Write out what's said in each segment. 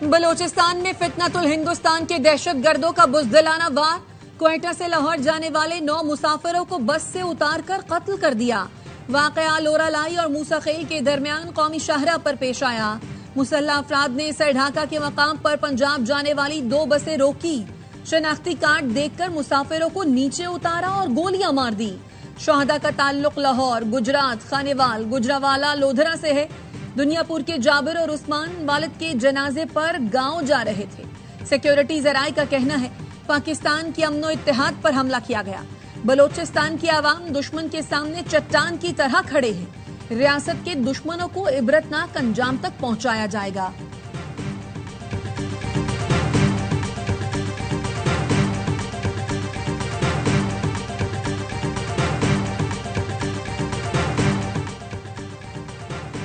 बलोचिस्तान में फितनतुल हिंदुस्तान के दहशतगर्दों का बुज़दिलाना वार। क्वेटा से लाहौर जाने वाले 9 मुसाफिरों को बस से उतारकर कत्ल कर दिया। वाकया लोरालाई और मूसाखेल के दरमियान कौमी शाहरा पर पेश आया। मुसल्लह अफराद ने सरढाका के मकाम पर पंजाब जाने वाली 2 बसें रोकी। शनाख्ती कार्ड देखकर मुसाफिरों को नीचे उतारा और गोलियां मार दी। शोहदा का ताल्लुक लाहौर, गुजरात, खानेवाल, गुजरावाला, लोधरा से है। दुनियापुर के जाबिर और उस्मान वालिद के जनाजे पर गांव जा रहे थे। सिक्योरिटी जराए का कहना है पाकिस्तान की अमनो इत्तेहाद पर हमला किया गया। बलोचिस्तान की आवाम दुश्मन के सामने चट्टान की तरह खड़े हैं। रियासत के दुश्मनों को इबरतनाक अंजाम तक पहुंचाया जाएगा।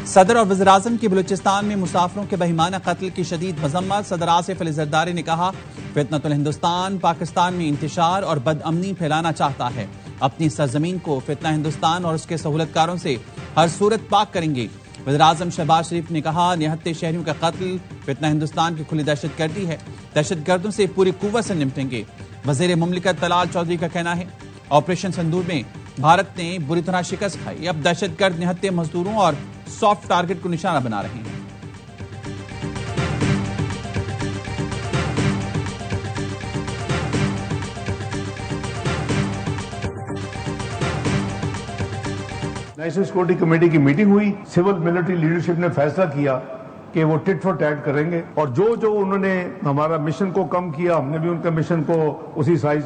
सदर और वज़ीर-ए-आज़म की बलूचिस्तान में मुसाफिरों के बेईमाना कत्ल की शदीद मजम्मत। सदर आसिफ अली ज़रदारी ने कहा, फितनतुल हिंदुस्तान पाकिस्तान में इंतशार और बदअमनी फैलाना चाहता है। अपनी सरजमीन को फितना हिंदुस्तान और उसके सहूलतकारों से हर सूरत पाक करेंगे। वज़ीर-ए-आज़म शहबाज शरीफ ने कहा, निहत्ते शहरियों का कत्ल फितना हिंदुस्तान की खुली दहशतगर्दी है। दहशतगर्दों से पूरी कुव्वत से निपटेंगे। वज़ीर मुमलिकत तलाल चौधरी का कहना है, ऑपरेशन संदूर में भारत ने बुरी तरह शिकस्त खाई। अब दहशतगर्द निहत्ते मजदूरों और सॉफ्ट टारगेट को निशाना बना रहे हैं। नेशनल सिक्योरिटी कमेटी की मीटिंग हुई। सिविल मिलिट्री लीडरशिप ने फैसला किया कि वो टिट फॉर टैट करेंगे और जो उन्होंने हमारा मिशन को कम किया, हमने भी उनके मिशन को उसी साइज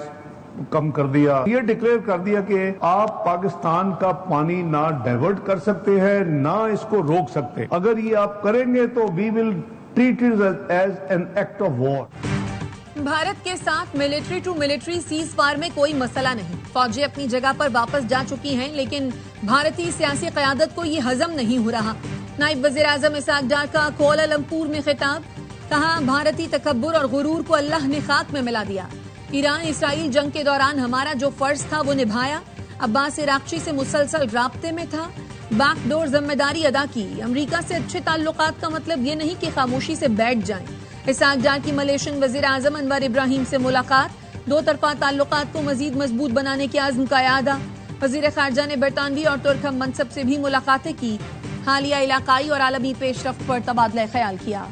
कम कर दिया। ये डिक्लेयर कर दिया कि आप पाकिस्तान का पानी ना डाइवर्ट कर सकते हैं, ना इसको रोक सकते। अगर ये आप करेंगे तो we will treat it as an act of war. Bharat के साथ military to military ceasefire में कोई मसला नहीं। फौजी अपनी जगह पर वापस जा चुकी हैं, लेकिन भारतीय सियासी क़यादत को ये हजम नहीं हो रहा। नायब वज़ीर आज़म इसहाक डार का कुआलालंपुर में खिताब। कहा, भारतीय तकब्बुर और गुरूर को अल्लाह ने खाक में मिला दिया। ईरान इसराइल जंग के दौरान हमारा जो फर्ज था वो निभाया। अब्बास इराक्ची से मुसलसल राब्ते में था। बैकडोर जिम्मेदारी अदा की। अमेरिका से अच्छे ताल्लुकात का मतलब ये नहीं कि खामोशी से बैठ जाएं। इसहाक डार की मलेशियन वज़ीर आज़म अनवर इब्राहिम से मुलाकात। 2 तरफा ताल्लुकात को मजीद मजबूत बनाने के आज़्म का यादा। वज़ीर खारजा ने बरतानवी और तुर्क हम मनसब से भी मुलाकातें की। हालिया इलाकाई और आलमी पेशरफ्त पर तबादला ख्याल किया।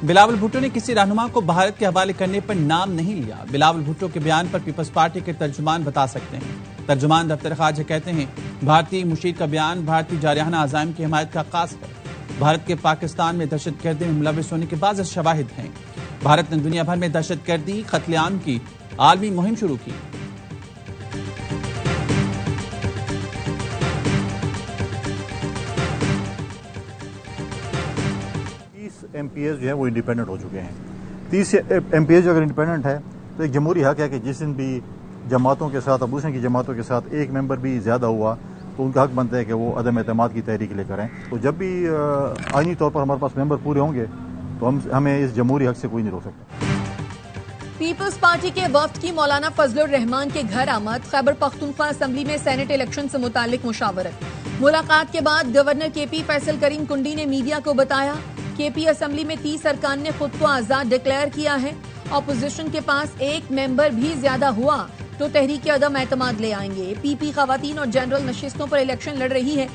बिलावल भुट्टो ने किसी रहनुमा को भारत के हवाले करने पर नाम नहीं लिया। बिलावल भुट्टो के बयान पर पीपल्स पार्टी के तर्जुमान बता सकते हैं। तर्जुमान दफ्तर खारजा कहते हैं, भारतीय मुशीर का बयान भारतीय जारिहाना अज़ाइम की हिमायत का आगाज़ है। भारत के पाकिस्तान में दहशतगर्दी में मुलविस होने के बाद शवाहिद हैं। भारत ने दुनिया भर में दहशतगर्दी कत्लेआम की आलमी मुहिम शुरू की। MPs जो है वो इंडिपेंडेंट हो चुके हैं। 30 MPs जो अगर इंडिपेंडेंट है तो एक जमहूरी हक है कि जिस दिन भी जमातों के साथ, अपोजिशन की जमातों के साथ एक मेंबर भी ज़्यादा हुआ तो उनका हक बनता है कि वो अदम एतमाद की तहरीक ले करें। तो जब भी आईनी तौर पर हमारे पास मेंबर पूरे होंगे तो हमें इस जमहूरी हक से कोई नहीं रोक सकता। पीपल्स पार्टी के वफ्द की मौलाना फजलुर रहमान के घर आमद। खैबर पख्तूनख्वा असेंबली में सेनेट इलेक्शन से मुतालिक मुशावरत। मुलाकात के बाद गवर्नर KP फैसल करीम कुंडी ने मीडिया को बताया, KP असेंबली में 30 अरकान ने खुद को आजाद डिक्लेयर किया है। ऑपोजिशन के पास एक मेंबर भी ज्यादा हुआ तो तहरीक अदम एतमाद ले आएंगे। PP खवातीन और जनरल नशिस्तों पर इलेक्शन लड़ रही है।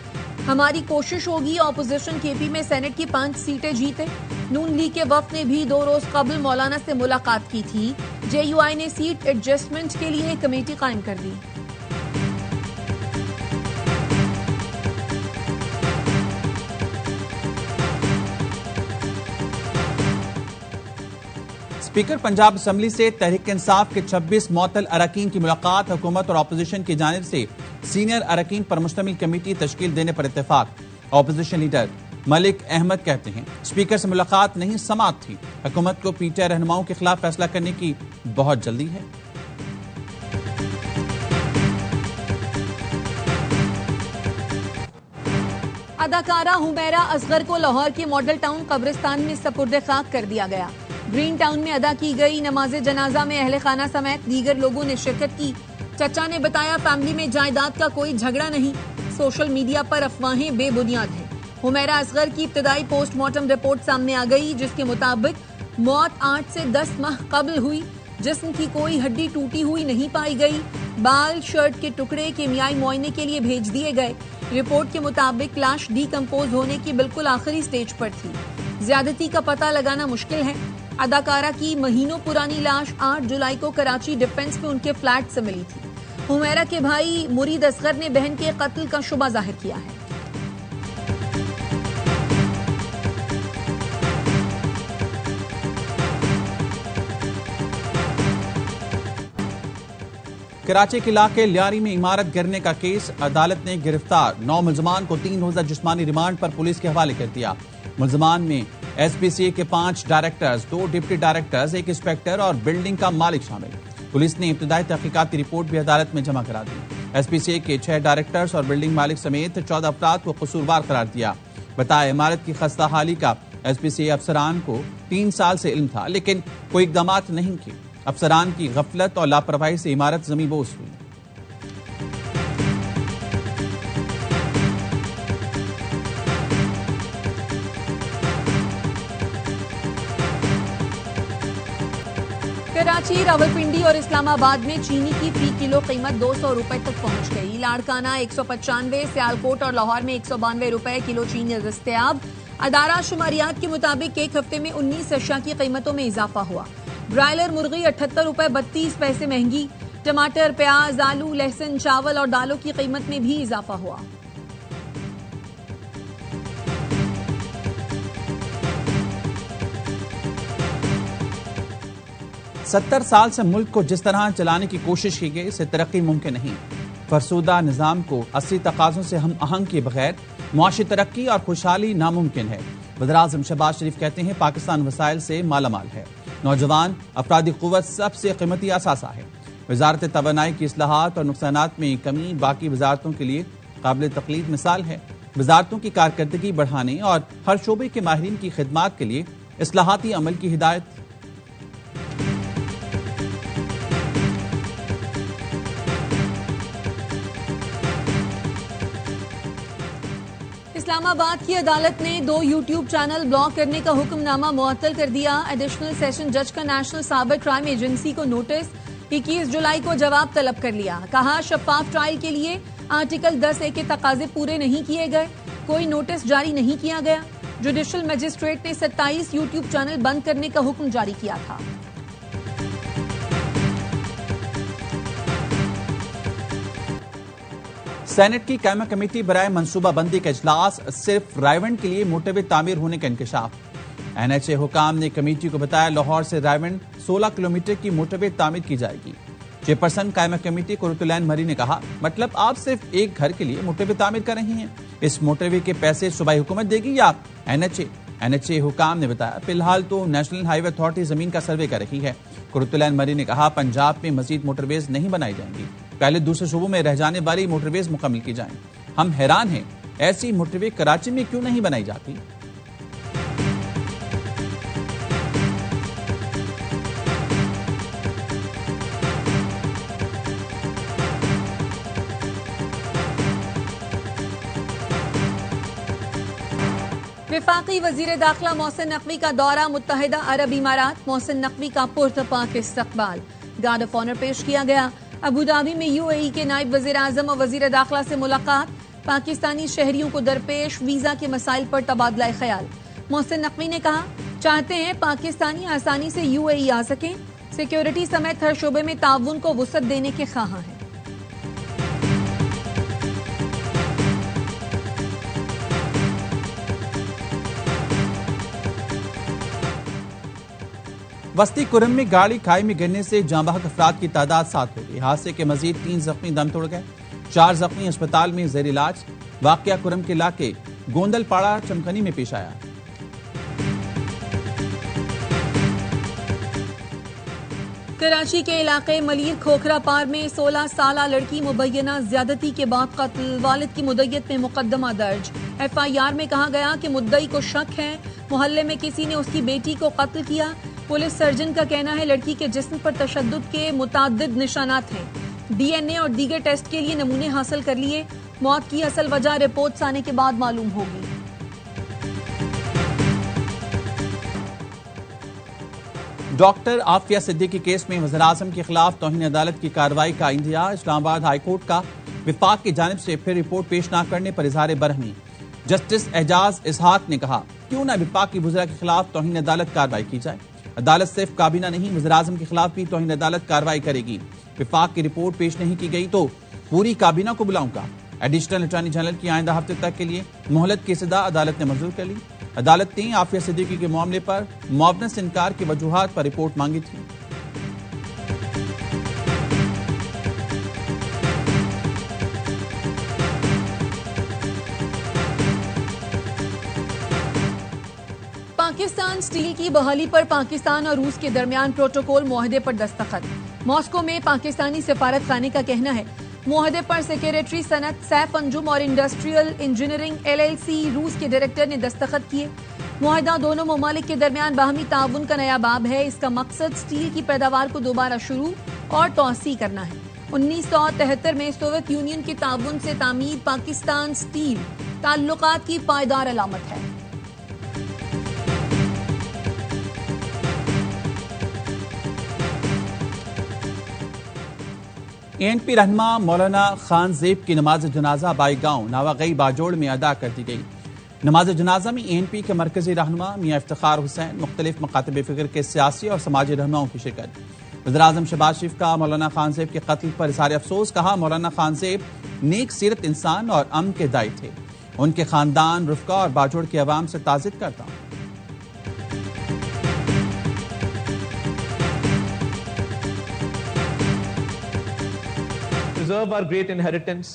हमारी कोशिश होगी ऑपोजिशन KP में सेनेट की 5 सीटें जीते। नून लीग के वफ्द ने भी 2 रोज कबल मौलाना से मुलाकात की थी। JUI ने सीट एडजस्टमेंट के लिए कमेटी कायम कर दी। स्पीकर पंजाब असेंबली से तहरीक इंसाफ के 26 मुअत्तल अरकान की मुलाकात। हुकूमत और अपोजिशन की जानिब से सीनियर अरकान पर मुश्तमिल कमेटी तश्कील देने पर इत्तेफाक। अपोजिशन लीडर मलिक अहमद कहते हैं, स्पीकर से मुलाकात नहीं समाअत थी। हुकूमत को PTI रहनुमाओं के खिलाफ फैसला करने की बहुत जल्दी है। अदाकारा हुमैरा असगर को लाहौर के मॉडल टाउन कब्रिस्तान में सपुर्द खाक कर दिया गया। ग्रीन टाउन में अदा की गई नमाज जनाजा में अहले खाना समेत दीगर लोगों ने शिरकत की। चचा ने बताया, फैमिली में जायदाद का कोई झगड़ा नहीं, सोशल मीडिया पर अफवाहें बेबुनियाद हैं। हुमैरा असगर की इब्तदाई पोस्टमार्टम रिपोर्ट सामने आ गई, जिसके मुताबिक मौत 8 से 10 माह कबल हुई। जिस्म की कोई हड्डी टूटी हुई नहीं पाई गई। बाल, शर्ट के टुकड़े केमियाई मुआयने के लिए भेज दिए गए। रिपोर्ट के मुताबिक लाश डीकंपोज होने की बिल्कुल आखिरी स्टेज पर थी। ज्यादती का पता लगाना मुश्किल है। अदाकारा की महीनों पुरानी लाश 8 जुलाई को कराची डिफेंस में उनके फ्लैट से मिली थी। हुमैरा के भाई मुरीद असगर ने बहन के कत्ल का शुबा जाहिर किया है। कराची के इलाके लियारी में इमारत गिरने का केस, अदालत ने गिरफ्तार 9 मुलजमान को 3 रोजा जिस्मानी रिमांड पर पुलिस के हवाले कर दिया। मुलजमान में एसपीसीए के 5 डायरेक्टर्स, 2 डिप्टी डायरेक्टर्स, 1 इंस्पेक्टर और बिल्डिंग का मालिक शामिल। पुलिस ने इब्तदाई तहकीकात की रिपोर्ट भी अदालत में जमा करा दी। एसपीसीए के 6 डायरेक्टर्स और बिल्डिंग मालिक समेत 14 अफराद को कसूरवार करार दिया। बताया, इमारत की खस्ता हाली का एसपीसीए अफसरान को 3 साल से इल्म था, लेकिन कोई इकदाम नहीं किए। अफसरान की गफलत और लापरवाही से इमारत जमींबोस हुई। कराची, रावलपिंडी और इस्लामाबाद में चीनी की फी किलो कीमत 200 रुपए तक पहुंच गई। लाड़काना 195, सियालकोट और लाहौर में 192 रुपए किलो चीनी दस्तयाब। अदारा शुमारियात के मुताबिक एक हफ्ते में 19 अशिया की कीमतों में इजाफा हुआ। ब्रायलर मुर्गी 78 रुपए 32 पैसे महंगी। टमाटर, प्याज, आलू, लहसुन, चावल और दालों की कीमत में भी इजाफा हुआ। सत्तर साल से मुल्क को जिस तरह चलाने की कोशिश की गई, इससे तरक्की मुमकिन नहीं। फरसूदा निजाम को असली तकाजों से हम आहंग किए बगैर मुआशी तरक्की और खुशहाली नामुमकिन है। वज़ीर-ए-आज़म शहबाज शरीफ कहते हैं, पाकिस्तान वसाइल से मालामाल है। नौजवान अफरादी कुव्वत सबसे कीमती असासा है। वजारत तवानाई की इस्लाहात और नुकसानात में कमी बाकी वजारतों के लिए काबिल तकलीद मिसाल है। वजारतों की कारकर्दगी बढ़ाने और हर शोबे के माहिरीन की खिदमात के लिए इस्लाहाती अमल की हिदायत। इस्लामाबाद की अदालत ने 2 यूट्यूब चैनल ब्लॉक करने का हुक्मनामा मुअत्तल कर दिया। एडिशनल सेशन जज का नेशनल साइबर क्राइम एजेंसी को नोटिस 21 जुलाई को जवाब तलब कर लिया। कहा, शफाफ ट्रायल के लिए आर्टिकल 10A के तकाजे पूरे नहीं किए गए, कोई नोटिस जारी नहीं किया गया। जुडिशल मजिस्ट्रेट ने 27 यूट्यूब चैनल बंद करने का हुक्म जारी किया था। सेनेट की कायमा कमेटी बराए मनसूबाबंदी का इजलास, सिर्फ रायवंड के लिए मोटरवे तामीर होने का इंकशाफ। NHA हुकाम ने कमेटी को बताया, लाहौर से रायवंड 16 किलोमीटर की मोटरवे तामीर की जाएगी। चेयरपर्सन कायमा कमेटी कुरतुलैन मरी ने कहा, मतलब आप सिर्फ एक घर के लिए मोटरवे तामीर कर रही हैं, इस मोटरवे के पैसे सूबाई हुकूमत देगी या NHA? NHA हुकाम ने बताया, फिलहाल तो नेशनल हाईवे अथॉरिटी जमीन का सर्वे कर रही है। कुरतुलैन मरी ने कहा, पंजाब में मजीद मोटरवेज नहीं बनाई जाएंगी, पहले दूसरे सूबों में रह जाने वाली मोटरवेज मुकम्मल की जाएं। हम हैरान हैं, ऐसी मोटरवे कराची में क्यों नहीं बनाई जाती? वफाकी वजीर दाखिला मोहसिन नकवी का दौरा मुत्तहिदा अरब इमारात। मोहसिन नकवी का पुरतपाक इस्तकबाल, गार्ड ऑफ ऑनर पेश किया गया। अबू धाबी में UAE के नायब वजीर आजम और वजीर दाखिला से मुलाकात। पाकिस्तानी शहरियों को दरपेश वीजा के मसाइल पर तबादला ख्याल। मोहसिन नकवी ने कहा, चाहते हैं पाकिस्तानी आसानी से UAE आ सकें, सिक्योरिटी समेत हर शोबे में ताउन को वुसअत देने के ख्वाहां हैं। वस्ती कुरम में गाड़ी खाई में गिरने से जांबाहक अफराद की तादाद 7 हो गई। हादसे के मजीद 3 जख्मी दम तोड़ गए, 4 जख्मी अस्पताल में जेर इलाज। वाकया कुरम के इलाके गोंदलपाड़ा चमकनी में पेश आया। कराची के इलाके मलीर खोखरा पार में 16 साला लड़की मुबैना ज्यादती के बाद कत्ल, वालिद की मुद्दत में मुकदमा दर्ज। FIR में कहा गया कि मुद्दई को शक है मोहल्ले में किसी ने उसकी बेटी को कत्ल किया। पुलिस सर्जन का कहना है लड़की के जिस्म पर तशद्दुद के मुताद्दिद निशानात हैं। डीएनए और दीगर टेस्ट के लिए नमूने हासिल कर लिए। मौत की असल वजह रिपोर्ट्स आने के बाद मालूम होगी। डॉक्टर आफिया सिद्दीकी केस में वज़ीर-ए-आज़म के खिलाफ तौहीन अदालत की कार्रवाई का इंदिया। इस्लामाबाद हाईकोर्ट का विफाक की जानिब से फिर रिपोर्ट पेश न करने पर इजहार बरहमी। जस्टिस एजाज इसहाक ने कहा क्यों न विफाक की वज़ीरा के खिलाफ तौहीन अदालत कार्रवाई की जाए। अदालत सिर्फ काबीना नहीं वज़ीर-ए-आज़म के खिलाफ भी तौहीन अदालत कार्रवाई करेगी। विफाक की रिपोर्ट पेश नहीं की गई तो पूरी काबीना को बुलाऊंगा। एडिशनल अटॉर्नी जनरल की आइंदा हफ्ते तक के लिए मोहलत की सदा अदालत ने मंजूर कर ली। अदालत ने आफिया सिद्दीकी के मामले पर मुआवनत से इनकार की वजूहात पर रिपोर्ट मांगी थी। पाकिस्तान स्टील की बहाली पर पाकिस्तान और रूस के दरमियान प्रोटोकॉल मुआहदे पर दस्तखत। मॉस्को में पाकिस्तानी सिफारत खाने का कहना है मुआहदे पर सेक्रेटरी सनत सैफ अंजुम और इंडस्ट्रियल इंजीनियरिंग LLC रूस के डायरेक्टर ने दस्तखत किए। मुआहदा दोनों ममालिक के दरमियान बाहमी ताउन का नया बाब है। इसका मकसद स्टील की पैदावार को दोबारा शुरू और तौसी करना है। 1973 में सोवियत यूनियन के ताउन से तामीर पाकिस्तान स्टील ताल्लुकात की पायदार अलामत है। ANP रहनुमा मौलाना खान ज़ेब की नमाज जनाजा बाईगांव नावागई बाजोड़ में अदा कर दी गई। नमाज जनाजा में ANP के मरकजी रहनुमा मियां इफ्तिखार हुसैन, मुख्तलिफ मकातब फ़िक्र के सियासी और समाजी रहनुमाओं की शिरकत। वज़ीर-ए-आज़म शहबाज शरीफ का मौलाना खान ज़ेब के कत्ल पर इज़हार अफसोस। कहा मौलाना खान ज़ेब नेक सीरत इंसान और अमन के दाई थे। उनके खानदान, रुफ़का और बाजोड़ की आवाम से ताज़ियत करता हूँ। Preserve our great inheritance,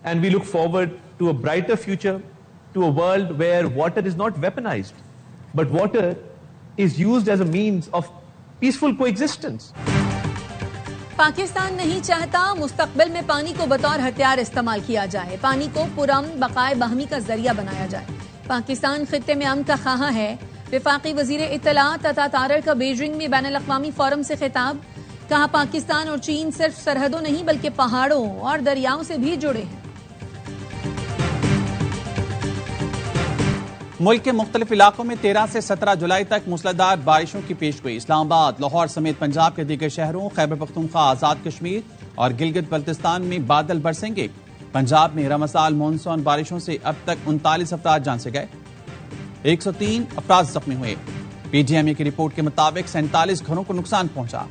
and we look forward to a brighter future, to a world where water is not weaponized, but water is used as a means of peaceful coexistence. Pakistan नहीं चाहता मुस्तकबिल में पानी को बतौर हथियार इस्तेमाल किया जाए। पानी को पुरअमन बकाए बाहमी का जरिया बनाया जाए। पाकिस्तान खित्ते में अमन का ख्वाह है। वफाकी वजीर इत्तलात अता तारर का बीजिंग में बैनुल अक़वामी फोरम से खिताब। कहा पाकिस्तान और चीन सिर्फ सरहदों नहीं बल्कि पहाड़ों और दरियाओं से भी जुड़े हैं। मुल्क के मुख्तलिफ इलाकों में 13 से 17 जुलाई तक मूसलाधार बारिशों की पेशगोई। इस्लामाबाद, लाहौर समेत पंजाब के दीगर शहरों, खैबर पख्तूनख्वा, आजाद कश्मीर और गिलगित बल्तिस्तान में बादल बरसेंगे। पंजाब में रमसाल मानसून बारिशों से अब तक 39 अफराद जान से गए, 103 अफराद जख्मी हुए। PGMA की रिपोर्ट के मुताबिक 47 घरों को नुकसान पहुंचा।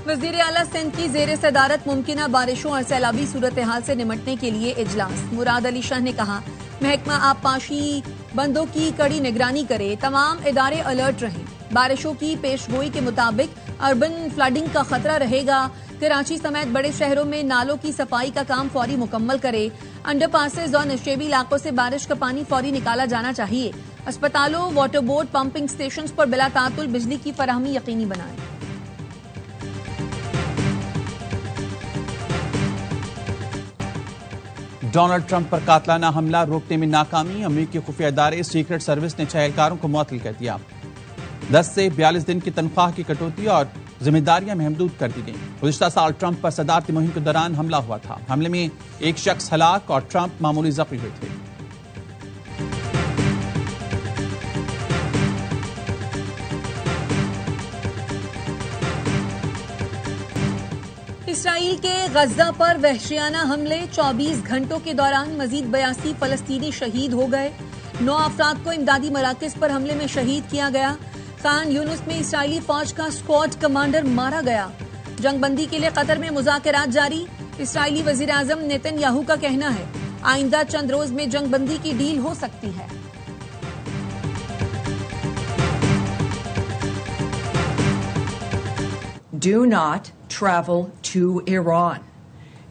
वज़ीर आला सिंध की ज़ेर सदारत मुमकिना बारिशों और सैलाबी सूरत हाल से निमटने के लिए इजलास। मुराद अली शाह ने कहा महकमा आबपाशी बंदों की कड़ी निगरानी करे, तमाम इदारे अलर्ट रहें। बारिशों की पेशगोई के मुताबिक अर्बन फ्लडिंग का खतरा रहेगा। कराची समेत बड़े शहरों में नालों की सफाई का काम फौरी मुकम्मल करे। अंडरपासेज और नशेबी इलाकों से बारिश का पानी फौरी निकाला जाना चाहिए। अस्पतालों, वाटर बोर्ड, पंपिंग स्टेशन पर बिला तातुल बिजली की फराहमी यकीनी बनाएं। डोनाल्ड ट्रंप पर कातलाना हमला रोकने में नाकामी। अमेरिकी खुफिया इदारे सीक्रेट सर्विस ने 6 एहलकारों को मुअत्तल कर दिया। 10 से 42 दिन की तनख्वाह की कटौती और जिम्मेदारियां महदूद कर दी गई। गुज़िश्ता साल ट्रंप पर सदारती मुहिम के दौरान हमला हुआ था। हमले में एक शख्स हलाक और ट्रंप मामूली जख्मी हुए थे। इसराइल के गजा पर वहशियाना हमले। 24 घंटों के दौरान मजीद 82 फलस्तीनी शहीद हो गए। 9 अफराद को इमदादी मराकज पर हमले में शहीद किया गया। खान यूनुस में इसराइली फौज का स्क्वाड कमांडर मारा गया। जंगबंदी के लिए कतर में मुज़ाकरात जारी। इसराइली वजीर आजम नेतन्याहू का कहना है आइंदा चंद रोज में जंगबंदी की डील हो सकती है। Do not travel to Iran,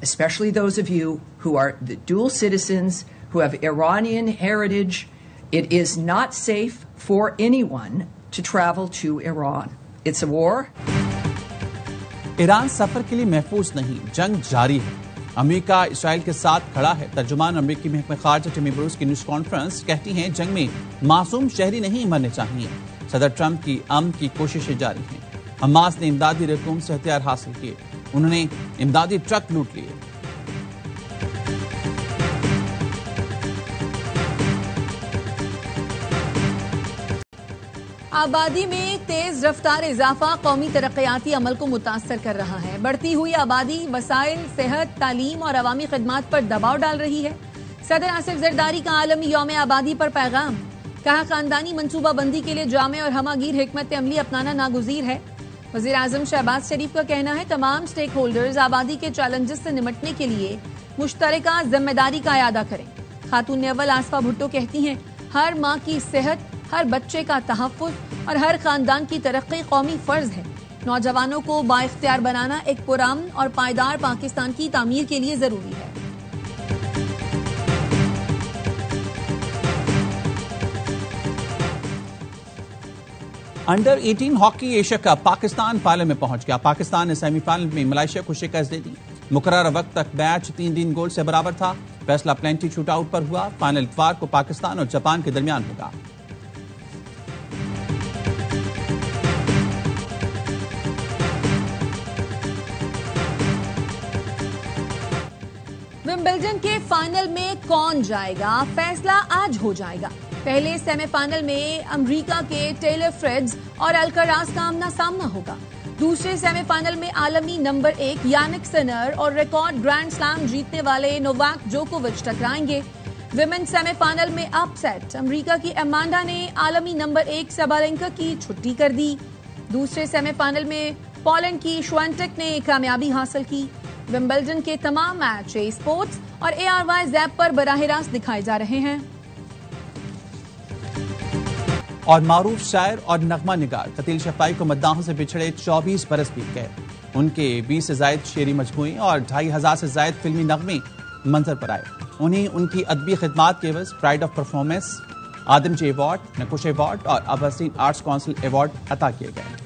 especially those of you who are the dual citizens who have Iranian heritage. It is not safe for anyone to travel to Iran. It's a war. Iran सफर के लिए महफूज नहीं, जंग जारी है। America Israel के साथ खड़ा है। तर्जुमान अमेरिकी महकमे खारजा टिमी ब्रूस की न्यूज कॉन्फ्रेंस कहती हैं जंग में मासूम शहरी नहीं मरने चाहिए। सदर ट्रंप की अमन की कोशिशें जारी हैं। हमास ने इमदादी रकूम से हथियार हासिल किए। उन्होंने इमदादी ट्रक लूट लिए। आबादी में तेज रफ्तार इजाफा कौमी तरक्याती अमल को मुतासर कर रहा है। बढ़ती हुई आबादी वसाइल, सेहत, तालीम और अवामी खिदमात पर दबाव डाल रही है। सदर आसिफ जरदारी का आलमी यौम आबादी पर पैगाम, कहा खानदानी मनसूबाबंदी के लिए जामे और हमागीर हिकमत अमली अपनाना नागुजीर है। वजीर आजम शहबाज शरीफ का कहना है तमाम स्टेक होल्डर्स आबादी के चैलेंजेस से निपटने के लिए मुश्तरका जिम्मेदारी का अदा करें। खातून अव्वल आसफा भुट्टो कहती हैं हर माँ की सेहत, हर बच्चे का तहफ़्फ़ुज़ और हर खानदान की तरक्की कौमी फर्ज है। नौजवानों को बाइख्तियार बनाना एक पुरअमन और पायदार पाकिस्तान की तामीर के लिए जरूरी है। Under 18 hockey Asia cup Pakistan final में पहुंच गया। पाकिस्तान ने सेमीफाइनल में मलेशिया को शिकस्त दे दी। मुकर्रर वक्त तक मैच 3-3 गोल से बराबर था। फैसला प्लेंटी शूटआउट पर हुआ। फाइनल इतवार को पाकिस्तान और जापान के दरमियान होगा। विंबलडन के फाइनल में कौन जाएगा, फैसला आज हो जाएगा। पहले सेमीफाइनल में अमेरिका के टेलर फ्रिट्ज और अल्कराज का आमना सामना होगा। दूसरे सेमीफाइनल में आलमी नंबर 1 यानिक सिनर और रिकॉर्ड ग्रैंड स्लैम जीतने वाले नोवाक जोकोविच टकराएंगे। विमेन सेमीफाइनल में अपसेट, अमेरिका की अमांडा ने आलमी नंबर 1 सबालेंका की छुट्टी कर दी। दूसरे सेमीफाइनल में पोलैंड की श्वेंटेक ने कामयाबी हासिल की। विंबलडन के तमाम मैच स्पोर्ट्स और ARY ज़ैप पर बराह रास्त दिखाए जा रहे हैं। और मारूफ शायर और नगमा निगार कतील शफाई को मद्दाहों से बिछड़े 24 बरस बीत गए। उनके 20 से जायद शेरी मजमूए और 2500 से जायद फिल्मी नगमे मंजर पर आए। उन्हें उनकी अदबी खिदमात के एवज pride of performance, Adamjee award, Naqoosh award और अब हसीन आर्ट्स काउंसिल अवार्ड अता किए गए।